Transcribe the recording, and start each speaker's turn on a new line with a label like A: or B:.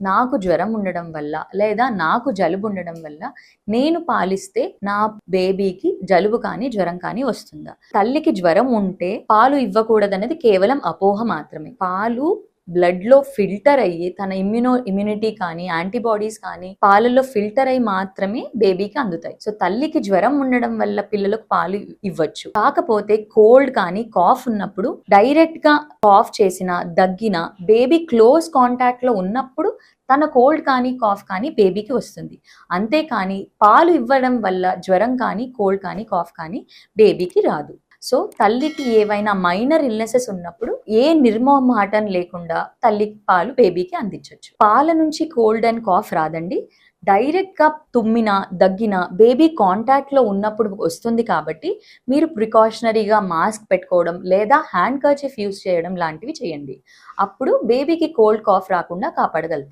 A: నాకు జ్వరం ఉండడం వల్ల లేదా నాకు జలుబు ఉండడం వల్ల నేను పాలిస్తే నా బేబీకి జలుబు కానీ జ్వరం కానీ వస్తుందా? తల్లికి జ్వరం ఉంటే పాలు ఇవ్వకూడదనేది కేవలం అపోహ మాత్రమే. పాలు బ్లడ్ లో ఫిల్టర్ అయ్యి తన ఇమ్యూనిటీ కానీ యాంటీబాడీస్ కానీ పాలల్లో ఫిల్టర్ అయ్యి మాత్రమే బేబీకి అందుతాయి. సో తల్లికి జ్వరం ఉండడం వల్ల పిల్లలకు పాలు ఇవ్వచ్చు. కాకపోతే కోల్డ్ కానీ కాఫ్ ఉన్నప్పుడు డైరెక్ట్ గా కాఫ్ చేసిన దగ్గిన బేబీ క్లోజ్ కాంటాక్ట్ లో ఉన్నప్పుడు తన కోల్డ్ కానీ కాఫ్ కానీ బేబీకి వస్తుంది. అంతేకాని పాలు ఇవ్వడం వల్ల జ్వరం కానీ కోల్డ్ కానీ కాఫ్ కానీ బేబీకి రాదు. సో తల్లికి ఏవైనా మైనర్ ఇల్నెసెస్ ఉన్నప్పుడు ఏ నిర్మోహమాటం లేకుండా తల్లికి పాలు బేబీకి అందించవచ్చు. పాల నుంచి కోల్డ్ అండ్ కాఫ్ రాదండి. డైరెక్ట్ గా తుమ్మిన దగ్గిన బేబీ కాంటాక్ట్ లో ఉన్నప్పుడు వస్తుంది. కాబట్టి మీరు ప్రికాషనరీగా మాస్క్ పెట్టుకోవడం లేదా హ్యాండ్ కర్చీఫ్ యూజ్ చేయడం లాంటివి చేయండి. అప్పుడు బేబీకి కోల్డ్ కాఫ్ రాకుండా కాపాడగలుగుతాం.